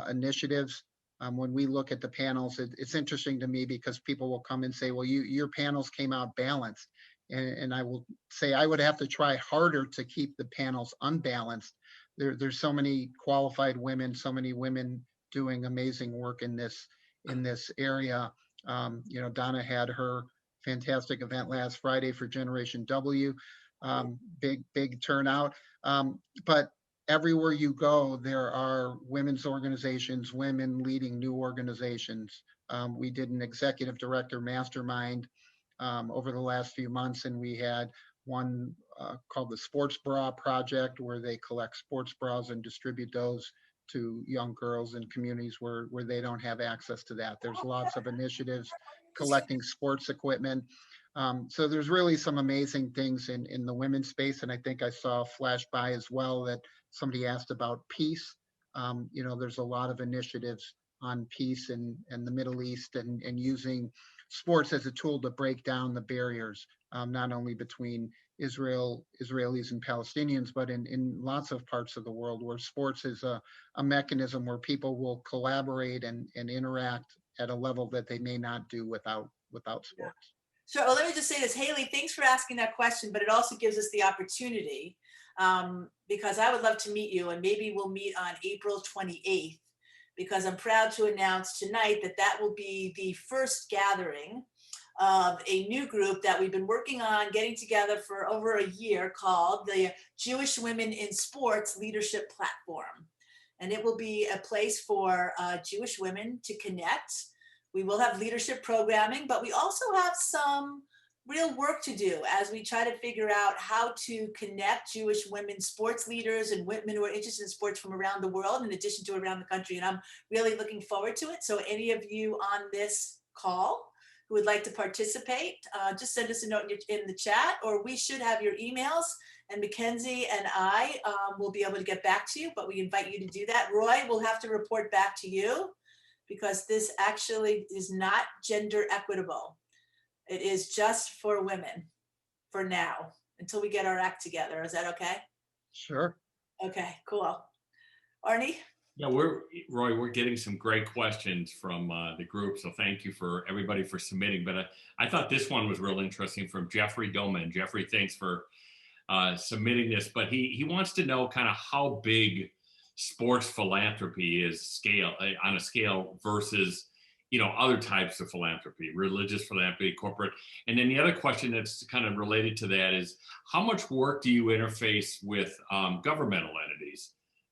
[SPEAKER 3] initiatives. When we look at the panels, it's interesting to me because people will come and say, well, your panels came out balanced. And I will say I would have to try harder to keep the panels unbalanced there's so many qualified women, so many women doing amazing work in this area. Donna had her fantastic event last Friday for Generation W. Big turnout. But everywhere you go, there are women's organizations, women leading new organizations. We did an executive director mastermind over the last few months, and we had one called the Sports Bra Project, where they collect sports bras and distribute those to young girls in communities where they don't have access to that. There's lots of initiatives collecting sports equipment. So there's really some amazing things in the women's space. And I think I saw flash by as well that somebody asked about peace. There's a lot of initiatives on peace in the Middle East and using sports as a tool to break down the barriers, not only between Israelis and Palestinians, but in lots of parts of the world where sports is a mechanism where people will collaborate and interact at a level that they may not do without sports.
[SPEAKER 1] So let me just say this, Haley, thanks for asking that question, but it also gives us the opportunity because I would love to meet you, and maybe we'll meet on April 28th, because I'm proud to announce tonight that will be the first gathering of a new group that we've been working on getting together for over a year called the Jewish Women in Sports Leadership Platform. And it will be a place for Jewish women to connect. We will have leadership programming, but we also have some real work to do as we try to figure out how to connect Jewish women sports leaders and women who are interested in sports from around the world, in addition to around the country. And I'm really looking forward to it. So any of you on this call who would like to participate, just send us a note in the chat, or we should have your emails, and Mackenzie and I will be able to get back to you, but we invite you to do that. Roy will have to report back to you because this actually is not gender equitable. It is just for women for now, until we get our act together. Is that okay?
[SPEAKER 3] Sure.
[SPEAKER 1] Okay, cool. Arnie?
[SPEAKER 2] Yeah, Roy, we're getting some great questions from the group. So thank you for everybody for submitting. But I thought this one was real interesting from Jeffrey Doman. Jeffrey, thanks for submitting this. But he wants to know kind of how big sports philanthropy is on a scale versus other types of philanthropy, religious philanthropy, corporate. And then the other question that's kind of related to that is, how much work do you interface with governmental entities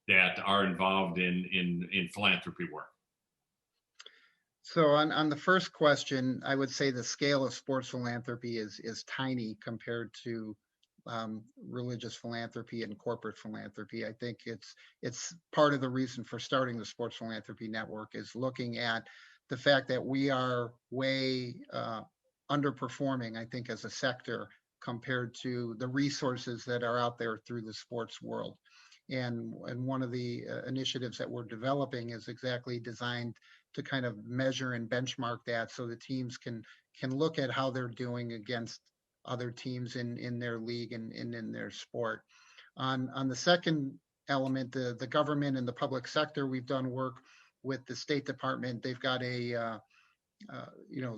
[SPEAKER 2] that are involved in philanthropy work?
[SPEAKER 3] So on the first question, I would say the scale of sports philanthropy is tiny compared to religious philanthropy and corporate philanthropy. I think it's part of the reason for starting the Sports Philanthropy Network is looking at the fact that we are way underperforming, I think, as a sector compared to the resources that are out there through the sports world. And one of the initiatives that we're developing is exactly designed to kind of measure and benchmark that so the teams can look at how they're doing against other teams in their league and in their sport. On the second element, the government and the public sector, we've done work with the State Department. They've got a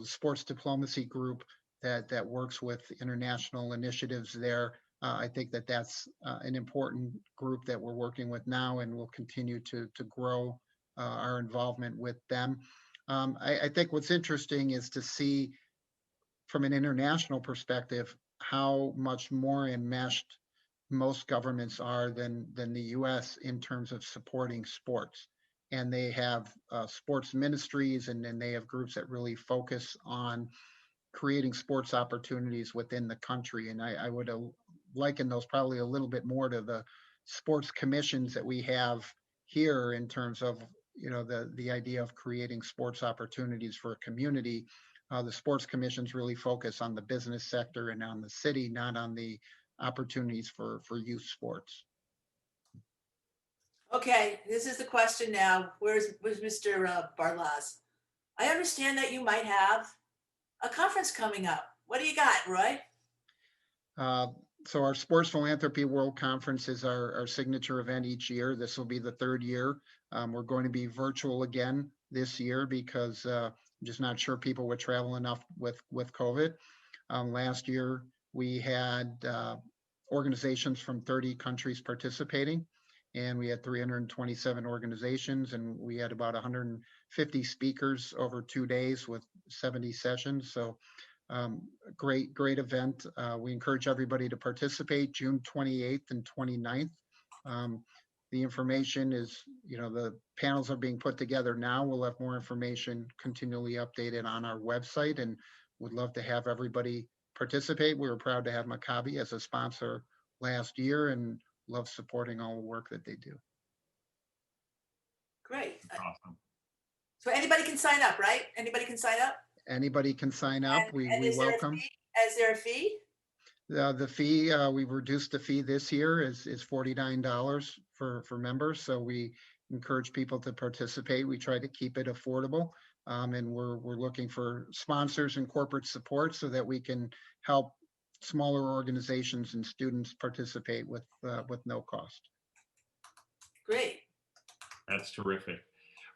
[SPEAKER 3] sports diplomacy group that works with international initiatives there. I think that's an important group that we're working with now, and we'll continue to grow our involvement with them. I think what's interesting is to see from an international perspective how much more enmeshed most governments are than the US in terms of supporting sports. And they have sports ministries, and then they have groups that really focus on creating sports opportunities within the country. And I would liken those probably a little bit more to the sports commissions that we have here in terms of the idea of creating sports opportunities for a community. The sports commissions really focus on the business sector and on the city, not on the opportunities for youth sports.
[SPEAKER 1] Okay, this is the question now. Where's Mr. Barlas? I understand that you might have a conference coming up. What do you got, Roy?
[SPEAKER 3] So our Sports Philanthropy World Conference is our signature event each year. This will be the third year. We're going to be virtual again this year because I'm just not sure people would travel enough with COVID. Last year, we had organizations from 30 countries participating. and we had 327 organizations, and we had about 150 speakers over 2 days with 70 sessions. So great event. We encourage everybody to participate June 28th and 29th. The information is, the panels are being put together now. We'll have more information continually updated on our website, and would love to have everybody participate. We were proud to have Maccabi as a sponsor last year and love supporting all the work that they do.
[SPEAKER 1] Great.
[SPEAKER 2] Awesome.
[SPEAKER 1] So anybody can sign up, right? Anybody can sign up?
[SPEAKER 3] Anybody can sign up.
[SPEAKER 1] And
[SPEAKER 3] We
[SPEAKER 1] is there a
[SPEAKER 3] welcome.
[SPEAKER 1] fee? Is there a fee?
[SPEAKER 3] The fee, we've reduced the fee this year is $49 for members. So we encourage people to participate. We try to keep it affordable. And we're looking for sponsors and corporate support so that we can help smaller organizations and students participate with no cost.
[SPEAKER 1] Great.
[SPEAKER 2] That's terrific.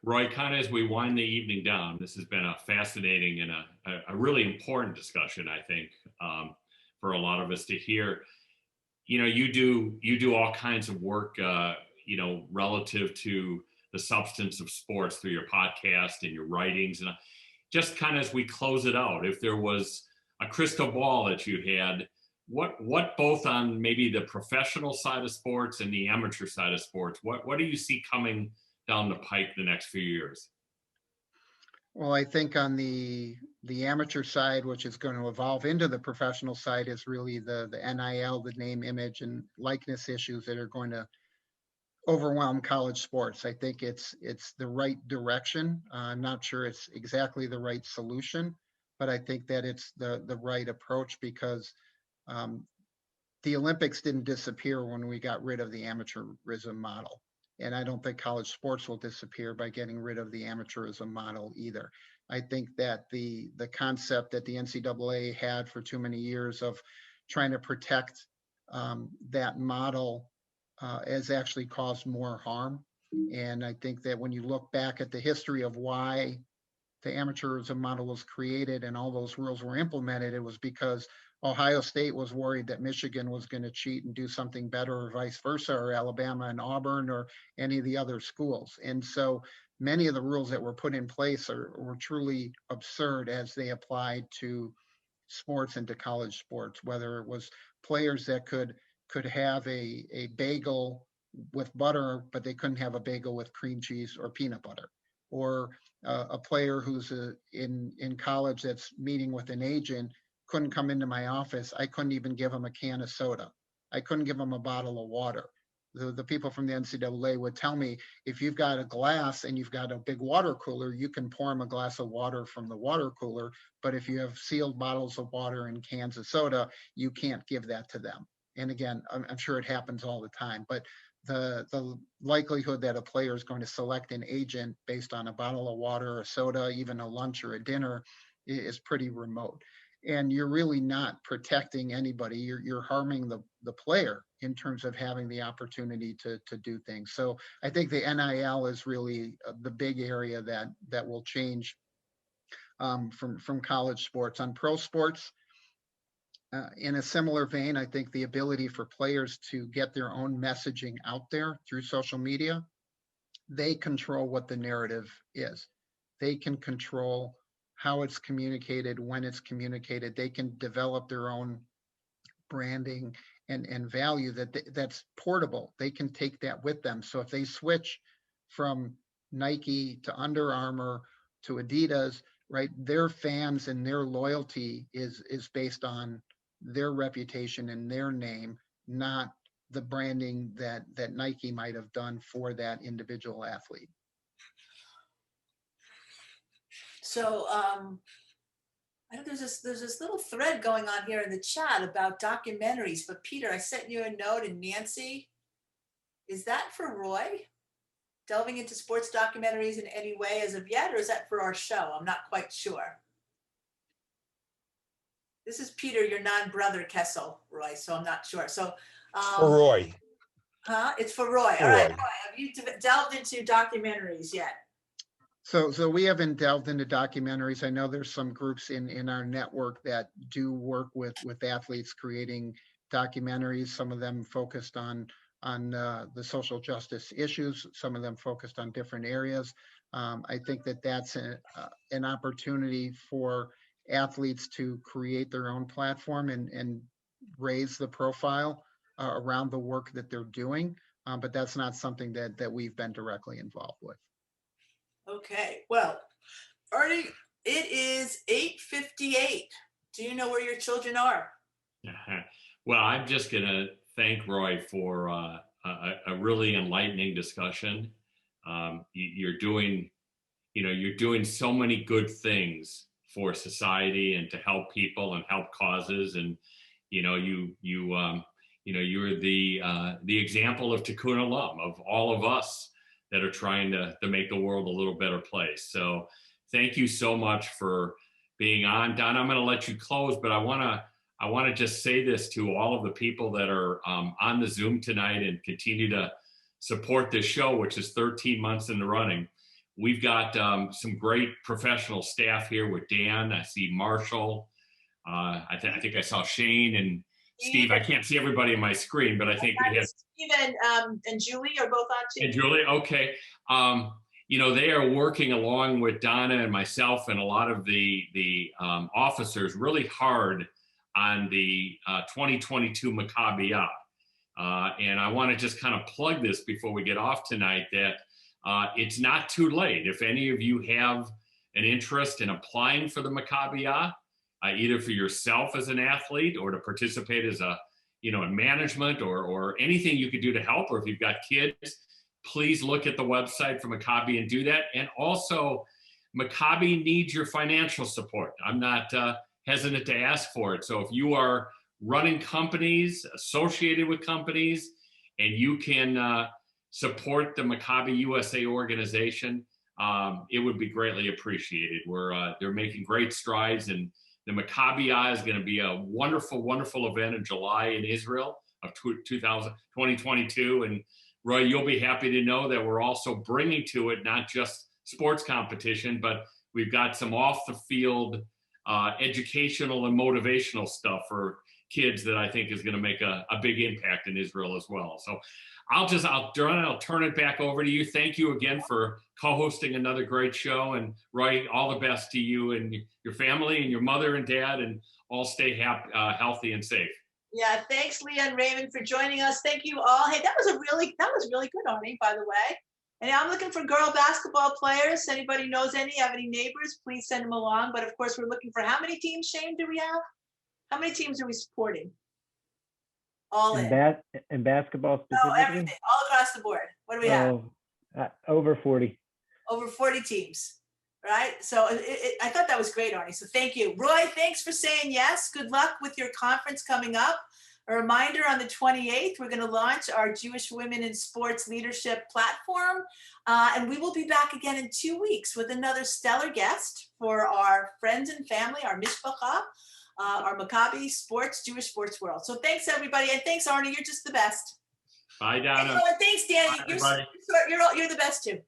[SPEAKER 2] Roy, kind of as we wind the evening down, this has been a fascinating and a really important discussion, I think, for a lot of us to hear. You do all kinds of work, relative to the substance of sports through your podcast and your writings. And just kind of as we close it out, if there was a crystal ball that you had, what both on maybe the professional side of sports and the amateur side of sports, what do you see coming down the pike the next few years?
[SPEAKER 3] Well, I think on the amateur side, which is going to evolve into the professional side, is really the NIL, the name, image, and likeness issues that are going to overwhelm college sports. I think it's the right direction. I'm not sure it's exactly the right solution, but I think that it's the right approach because the Olympics didn't disappear when we got rid of the amateurism model. And I don't think college sports will disappear by getting rid of the amateurism model either. I think that the concept that the NCAA had for too many years of trying to protect that model has actually caused more harm. And I think that when you look back at the history of why the amateurism model was created and all those rules were implemented, it was because Ohio State was worried that Michigan was going to cheat and do something better, or vice versa, or Alabama and Auburn, or any of the other schools. And so many of the rules that were put in place were truly absurd as they applied to sports and to college sports, whether it was players that could have a bagel with butter, but they couldn't have a bagel with cream cheese or peanut butter, or a player who's in college that's meeting with an agent couldn't come into my office. I couldn't even give them a can of soda. I couldn't give them a bottle of water. The people from the NCAA would tell me, if you've got a glass and you've got a big water cooler, you can pour them a glass of water from the water cooler. But if you have sealed bottles of water and cans of soda, you can't give that to them. And again, I'm sure it happens all the time, but the likelihood that a player is going to select an agent based on a bottle of water, a soda, even a lunch or a dinner is pretty remote. And you're really not protecting anybody. You're harming the player in terms of having the opportunity to do things. So I think the NIL is really the big area that will change from college sports. On pro sports, in a similar vein, I think the ability for players to get their own messaging out there through social media, they control what the narrative is. They can control how it's communicated, when it's communicated. They can develop their own branding and value that's portable. They can take that with them. So if they switch from Nike to Under Armour to Adidas, right, their fans and their loyalty is based on their reputation and their name, not the branding that Nike might have done for that individual athlete.
[SPEAKER 1] So I know there's this little thread going on here in the chat about documentaries, but Peter, I sent you a note, and Nancy, is that for Roy? Delving into sports documentaries in any way as of yet, or is that for our show? I'm not quite sure. This is Peter, your non-brother Kessel, Roy, so I'm not sure. So
[SPEAKER 4] For Roy.
[SPEAKER 1] Huh? It's for Roy.
[SPEAKER 4] For
[SPEAKER 1] All right,
[SPEAKER 4] Roy.
[SPEAKER 1] Roy, have you delved into documentaries yet?
[SPEAKER 3] So we haven't delved into documentaries. I know there's some groups in our network that do work with athletes creating documentaries, some of them focused on on the social justice issues, some of them focused on different areas. I think that that's an opportunity for athletes to create their own platform and raise the profile around the work that they're doing. But that's not something that we've been directly involved with.
[SPEAKER 1] Okay, well, Artie, it is 8:58. Do you know where your children are?
[SPEAKER 2] Well, I'm just going to thank Roy for a really enlightening discussion. You're doing, you're doing so many good things for society and to help people and help causes. And, you're the example of Tikkun Olam, of all of us that are trying to make the world a little better place. So thank you so much for being on. Don, I'm going to let you close, but I want to just say this to all of the people that are on the Zoom tonight and continue to support this show, which is 13 months in the running. We've got some great professional staff here with Dan. I see Marshall. I think I saw Shane and Steve. I can't see everybody on my screen, but I think we have
[SPEAKER 1] Steve and Julie are both on too.
[SPEAKER 2] And Julie, okay. They are working along with Donna and myself and a lot of the officers really hard on the 2022 Maccabi. And I want to just kind of plug this before we get off tonight that it's not too late. If any of you have an interest in applying for the Maccabi, either for yourself as an athlete or to participate as in management or anything you could do to help, or if you've got kids, please look at the website for Maccabi and do that. And also, Maccabi needs your financial support. I'm not hesitant to ask for it. So if you are running companies, associated with companies, and you can support the Maccabi USA organization, it would be greatly appreciated. They're making great strides, and the Maccabi is going to be a wonderful, wonderful event in July in Israel of 2022. And Roy, you'll be happy to know that we're also bringing to it not just sports competition, but we've got some off the field educational and motivational stuff for kids that I think is going to make a big impact in Israel as well. So I'll turn it back over to you. Thank you again for co-hosting another great show. And Roy, all the best to you and your family and your mother and dad, and all stay healthy and safe.
[SPEAKER 1] Yeah, thanks, Leah and Raymond, for joining us. Thank you all. Hey, that was really good, Arnie, by the way. And I'm looking for girl basketball players. Anybody knows any? Have any neighbors? Please send them along. But of course, we're looking for how many teams, Shane, do we have? How many teams are we supporting? All in.
[SPEAKER 7] In basketball
[SPEAKER 1] specifically? No, everything, all across the board. What do we have?
[SPEAKER 7] Over 40.
[SPEAKER 1] Over 40 teams, right? So I thought that was great, Arnie. So thank you. Roy, thanks for saying yes. Good luck with your conference coming up. A reminder, on the 28th, we're going to launch our Jewish Women in Sports Leadership platform. And we will be back again in 2 weeks with another stellar guest for our friends and family, our mishpacha, our Maccabi sports, Jewish sports world. So thanks, everybody. And thanks, Arnie. You're just the best.
[SPEAKER 2] Bye, Donna.
[SPEAKER 1] And thanks, Danny. You're the best, too.